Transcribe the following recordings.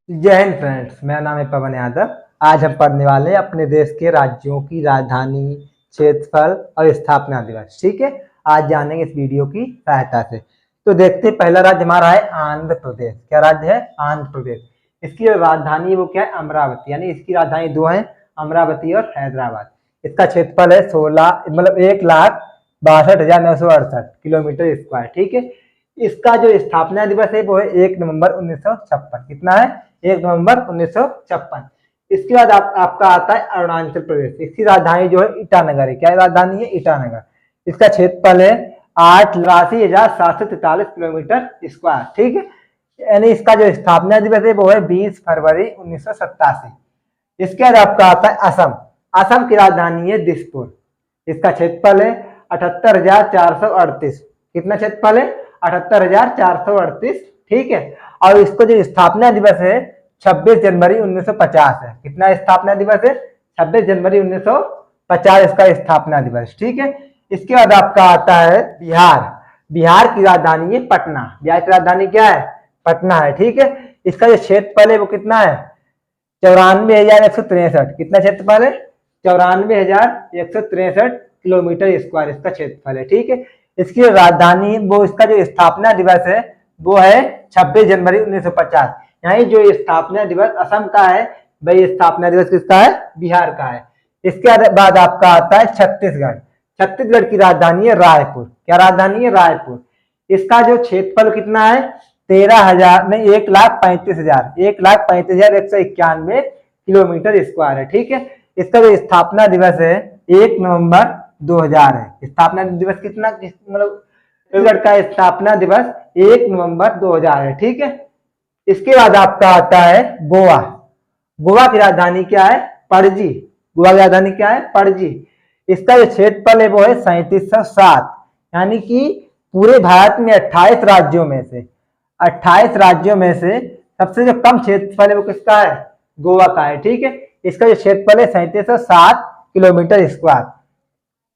जय हिंद फ्रेंड्स, मेरा नाम है पवन यादव। आज हम पढ़ने वाले हैं अपने देश के राज्यों की राजधानी, क्षेत्रफल और स्थापना दिवस। ठीक है, आज जानेंगे इस वीडियो की सहायता से। तो देखते हैं, पहला राज्य हमारा है आंध्र प्रदेश। क्या राज्य है? आंध्र प्रदेश। इसकी जो राजधानी है वो क्या है? अमरावती। यानी इसकी राजधानी दो है, अमरावती और हैदराबाद। इसका क्षेत्रफल है 1,62,968 किलोमीटर स्क्वायर। ठीक है, इसका जो स्थापना दिवस है वो है 1 नवंबर 1956। कितना है? 1 नवंबर 1956। इसके बाद आपका आता है अरुणाचल प्रदेश। इसकी राजधानी जो है ईटानगर है। क्या राजधानी है? ईटानगर। इसका क्षेत्रफल है 8,83,743 किलोमीटर स्क्वायर। ठीक है, यानी इसका जो स्थापना दिवस है वो है 20 फरवरी 1987। इसके बाद आपका आता है असम। असम की राजधानी है दिसपुर। इसका क्षेत्रफल है 78,438। कितना क्षेत्रफल है? 78,438। ठीक है, और इसको जो स्थापना दिवस है 26 जनवरी 1950 है। कितना स्थापना दिवस है? 26 जनवरी 1950 इसका स्थापना दिवस। ठीक है, इसके बाद आपका आता है बिहार। बिहार की राजधानी है पटना। बिहार की राजधानी क्या है? पटना है। ठीक है, इसका जो क्षेत्रफल है वो कितना है? 94,163। कितना क्षेत्रफल है? 94,163 किलोमीटर स्क्वायर इसका क्षेत्रफल है। ठीक है, इसकी राजधानी वो, इसका जो स्थापना दिवस है वो है 26 जनवरी 1950। यानी जो स्थापना दिवस असम का है, वही स्थापना दिवस किसका है? बिहार का है। इसके बाद आपका आता है छत्तीसगढ़। छत्तीसगढ़ की राजधानी है रायपुर। क्या राजधानी है? रायपुर। इसका जो क्षेत्रफल कितना है? 13,000 नहीं, 1,35,000 1,35,191 किलोमीटर स्क्वायर है। ठीक है, इसका जो स्थापना दिवस है 1 नवंबर 2000 है। स्थापना दिवस कितना, मतलब छत्तीसगढ़ का स्थापना दिवस 1 नवंबर 2000 है। ठीक है, इसके बाद आपका आता है गोवा। गोवा की राजधानी क्या है? पणजी। गोवा की राजधानी क्या है? पणजी। इसका जो क्षेत्रफल है वो है 3707। यानी कि पूरे भारत में 28 राज्यों में से 28 राज्यों में से सबसे जो कम क्षेत्रफल है वो किसका है? गोवा का है। ठीक है, इसका जो क्षेत्रफल है 3707 किलोमीटर स्क्वायर।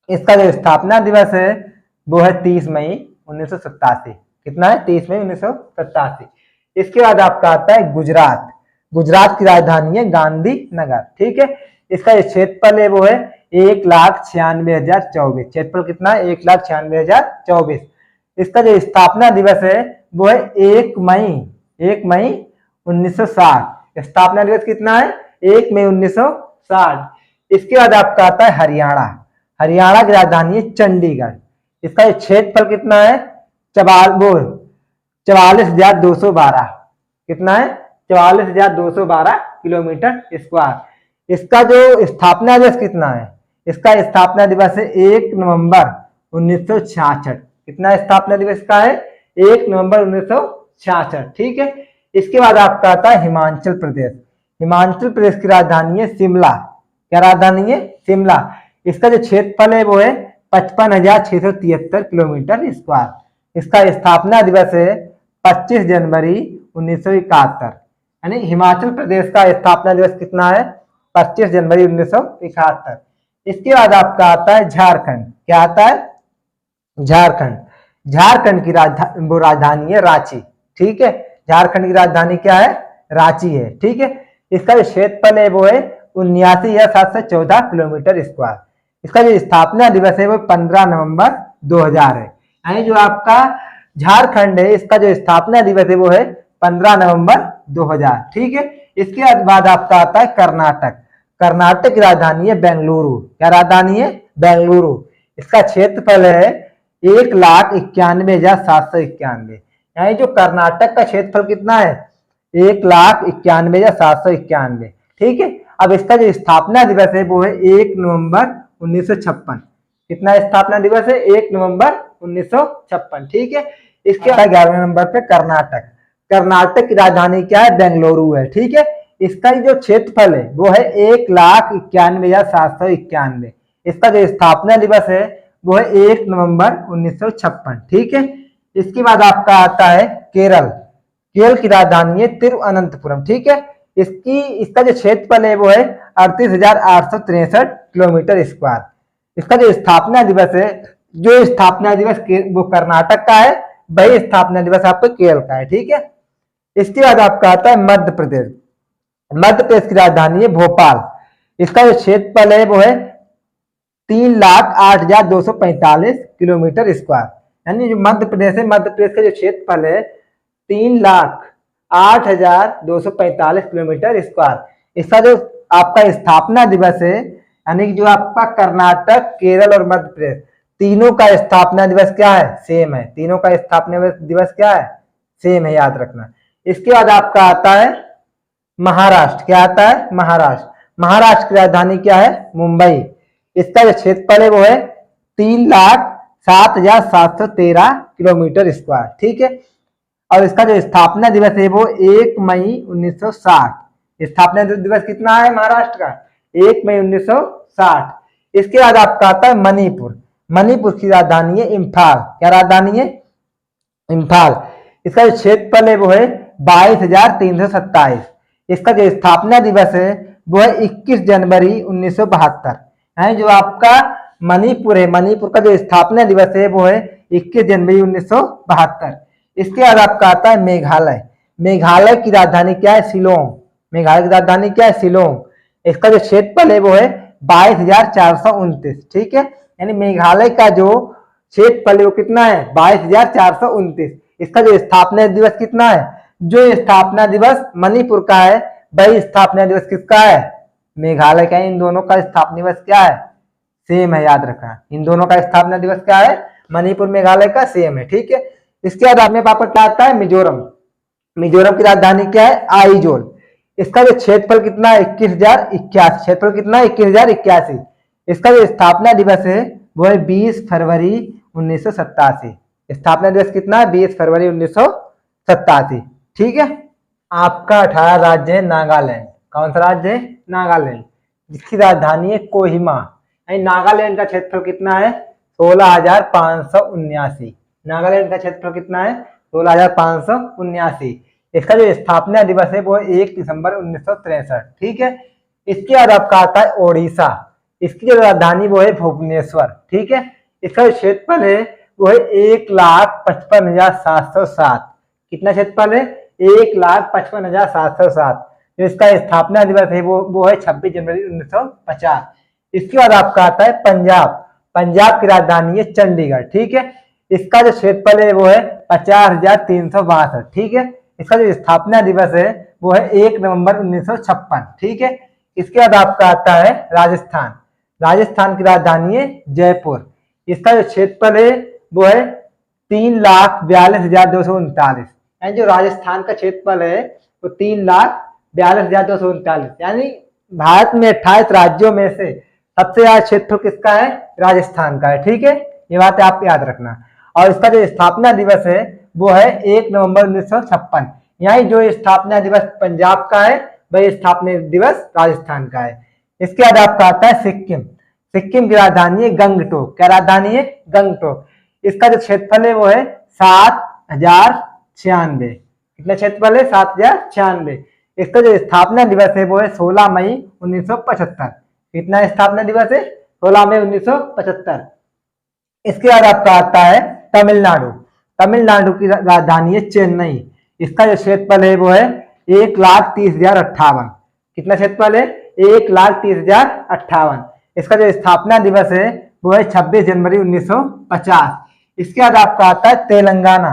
इसका जो स्थापना दिवस है वो है 30 मई 1987। कितना है? 30 मई 1987। इसके बाद आपका आता है गुजरात। गुजरात की राजधानी है गांधीनगर। ठीक है, इसका जो क्षेत्रफल है वो है 1,96,024। क्षेत्रफल कितना है? 1,96,024। इसका जो स्थापना दिवस है वो है 1 मई 1960। स्थापना दिवस कितना है? 1 मई 1960। इसके बाद आपका आता है हरियाणा। हरियाणा की राजधानी है चंडीगढ़। इसका क्षेत्रफल कितना है? 44,212। कितना है? 44,212 किलोमीटर स्क्वायर। इसका जो स्थापना दिवस कितना है? इसका स्थापना दिवस है 1 नवंबर 1966। कितना स्थापना दिवस का है? 1 नवंबर 1966। ठीक है, इसके बाद आपका आता है हिमाचल प्रदेश। हिमाचल प्रदेश की राजधानी है शिमला। क्या राजधानी है? शिमला। इसका जो क्षेत्रफल है वो है 55,673 किलोमीटर स्क्वायर। इसका स्थापना दिवस है 25 जनवरी 1971। यानी हिमाचल प्रदेश का स्थापना दिवस कितना है? 25 जनवरी 1971। इसके बाद आपका आता है झारखंड। क्या आता है? झारखंड। झारखंड की राजधानी है रांची। ठीक है, झारखंड की राजधानी क्या है? रांची है। ठीक है, इसका जो क्षेत्रफल है वो है 79,714 किलोमीटर स्क्वायर। इसका जो स्थापना दिवस है वो 15 नवंबर 2000 है। यानी जो आपका झारखंड है, इसका जो स्थापना दिवस है वो है 15 नवंबर 2000। ठीक है, इसके बाद आपका आता है कर्नाटक। कर्नाटक की राजधानी है बेंगलुरु। क्या राजधानी है? बेंगलुरु। इसका क्षेत्रफल है 1,91,791। यानी जो कर्नाटक का क्षेत्रफल कितना है? 1,91,791। ठीक है, अब इसका जो स्थापना दिवस है वो है 1 नवंबर 1956। कितना स्थापना दिवस है? 1 नवंबर 1956। ठीक है, इसके 11वें नंबर पे कर्नाटक। कर्नाटक की राजधानी क्या है? बेंगलुरु है। ठीक है, इसका जो क्षेत्रफल है वो है 1,91,791। इसका जो स्थापना दिवस है वो है 1 नवंबर 1956। ठीक है, इसके बाद आपका आता है केरल। केरल की राजधानी है तिरुवनंतपुरम। ठीक है, इसका जो क्षेत्रफल है वो है 38,863 किलोमीटर स्क्वायर। इसका जो स्थापना दिवस है, जो स्थापना दिवस वो कर्नाटक का है, वही स्थापना दिवस आपको केरल का है। ठीक है, इसके बाद आपका आता है मध्य प्रदेश। मध्य प्रदेश की राजधानी है भोपाल। इसका जो क्षेत्रफल है वो है 3,08,245 किलोमीटर स्क्वायर। यानी जो मध्य प्रदेश है, मध्य प्रदेश का जो क्षेत्रफल है 3,08,245 किलोमीटर स्क्वायर। इसका जो आपका स्थापना दिवस है, यानी कि जो आपका कर्नाटक, केरल और मध्य प्रदेश तीनों का स्थापना दिवस क्या है, सेम है। तीनों का स्थापना दिवस क्या है, सेम है, याद रखना। इसके बाद आपका आता है महाराष्ट्र। क्या आता है, महाराष्ट्र। महाराष्ट्र की राजधानी क्या है, मुंबई। इसका जो क्षेत्रफल है वो है 3,07,713 किलोमीटर स्क्वायर। ठीक है। और इसका जो स्थापना दिवस है वो 1 मई 1960। स्थापना दिवस कितना है महाराष्ट्र का, 1 मई 1960। इसके बाद आपका आता है मणिपुर। मणिपुर की राजधानी है इम्फाल। क्या राजधानी है, इम्फाल। इसका जो क्षेत्रफल है वो है 22,327। इसका जो स्थापना दिवस है वो है 21 जनवरी 1972। है जो आपका मणिपुर है, मणिपुर का जो स्थापना दिवस है वो है 21 जनवरी 1972। इसके बाद आपका आता है मेघालय। मेघालय की राजधानी क्या है, शिलोंग। मेघालय की राजधानी क्या है, शिलोंग। इसका जो क्षेत्रफल है वो है 22,429। ठीक है। यानी मेघालय का जो क्षेत्रफल है वो कितना है, 22,429। इसका जो स्थापना दिवस कितना है, जो स्थापना दिवस मणिपुर का है वही स्थापना दिवस किसका है, मेघालय का। इन दोनों का स्थापना दिवस क्या है, सेम है, याद रखना। इन दोनों का स्थापना दिवस क्या है, मणिपुर मेघालय का सेम है। ठीक है। इसके बाद आपने पापा क्या आता है, मिजोरम। मिजोरम की राजधानी क्या है, आइजोल। इसका जो क्षेत्रफल कितना है, 21,081। क्षेत्रफल कितना है, 21,081। इसका जो स्थापना दिवस है वो है 20 फरवरी 1987। स्थापना दिवस कितना है, 20 फरवरी 1987। ठीक है। आपका 18 राज्य है नागालैंड। कौन सा राज्य है, नागालैंड, जिसकी राजधानी है कोहिमा। नागालैंड का क्षेत्रफल कितना है, 16,579। नागालैंड का क्षेत्रफल कितना है, 16,579। इसका जो स्थापना दिवस है वो 1 दिसंबर 1963। ठीक है। इसके बाद आपका आता है ओडिशा। इसकी जो राजधानी वो है भुवनेश्वर। ठीक है। इसका जो क्षेत्रफल है वो है 1,55,707। कितना क्षेत्रफल है, 1,55,707। जो इसका स्थापना दिवस है वो है 26 जनवरी 1950। इसके बाद आपका आता है पंजाब। पंजाब की राजधानी है चंडीगढ़। ठीक है। इसका जो क्षेत्रफल है वो है 50,362। ठीक है। इसका जो स्थापना दिवस है वो है 1 नवंबर 1956। ठीक है। इसके बाद आपका आता है राजस्थान। राजस्थान की राजधानी है जयपुर। इसका जो क्षेत्रफल है वो है 3,42,239। जो राजस्थान का क्षेत्रफल है वो 3,42,239। यानी भारत में 28 राज्यों में से सबसे ज्यादा क्षेत्र किसका है, राजस्थान का है। ठीक है। ये बात आप याद रखना। और इसका जो स्थापना दिवस है वो है 1 नवंबर 1956। यहाँ जो स्थापना दिवस पंजाब का है वही स्थापना दिवस राजस्थान का है। इसके बाद आपका आता है सिक्किम। सिक्किम की राजधानी है गंगटोक। क्या राजधानी है, गंगटोक। इसका जो क्षेत्रफल है वो है 7,096। कितना क्षेत्रफल है, 7,096। इसका जो स्थापना दिवस है वो है 16 मई 1975। कितना स्थापना दिवस है, 16 मई 1975। इसके बाद आपका आता है तमिलनाडु। तमिलनाडु की राजधानी है चेन्नई। इसका जो क्षेत्रफल है वो है 1,30,058। कितना क्षेत्रफल है, 1,30,058। इसका जो स्थापना दिवस है वो है 26 जनवरी 1950। इसके बाद आपका आता है तेलंगाना।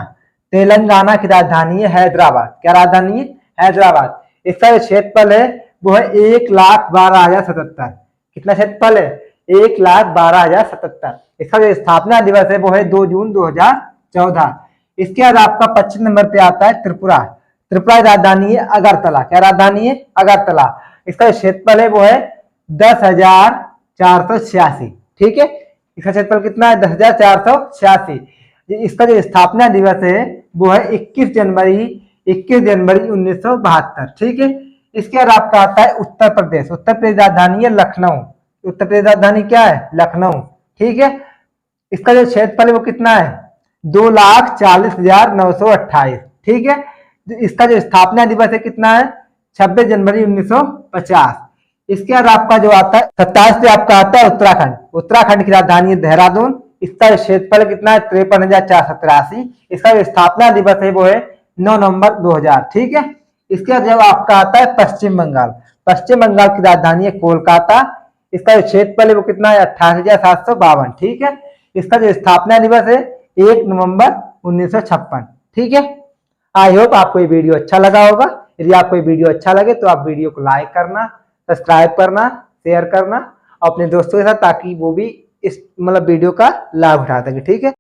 तेलंगाना की राजधानी है हैदराबाद। क्या राजधानी है, हैदराबाद। इसका जो क्षेत्रफल है वो है 1,12,077। कितना क्षेत्रफल है, 1,12,077। इसका जो स्थापना दिवस है वो है 2 जून 2014। इसके बाद आपका 25 नंबर पे आता है त्रिपुरा। त्रिपुरा की राजधानी है अगरतला। क्या राजधानी है, अगरतला। इसका जो क्षेत्रफल है वो है 10,486। ठीक है। इसका क्षेत्रफल कितना है, 10,486। इसका जो स्थापना दिवस है वो है 21 जनवरी 1972। ठीक है। इसके बाद आपका आता है उत्तर प्रदेश। उत्तर प्रदेश राजधानी है लखनऊ। उत्तर प्रदेश राजधानी क्या है, लखनऊ। ठीक है। इसका जो क्षेत्रफल है वो कितना है, 2,40,928। ठीक है। इसका जो स्थापना दिवस है कितना है, 26 जनवरी 1950। इसके बाद आपका जो आता है 27 से आपका आता है उत्तराखंड। उत्तराखंड की राजधानी है देहरादून। इसका क्षेत्रफल कितना है, 53,483। इसका जो स्थापना दिवस है वो है 9 नवंबर 2000। ठीक है, इसके बाद जब आपका आता है पश्चिम बंगाल। पश्चिम बंगाल की राजधानी है कोलकाता। इसका जो क्षेत्रफल है वो कितना है, 28,752। ठीक है, इसका जो स्थापना दिवस है 1 नवंबर 1956। ठीक है, आई होप आपको ये वीडियो अच्छा लगा होगा। यदि आपको ये वीडियो अच्छा लगे तो आप वीडियो को लाइक करना, सब्सक्राइब करना, शेयर करना अपने दोस्तों के साथ, ताकि वो भी इस वीडियो का लाभ उठा सके। ठीक है।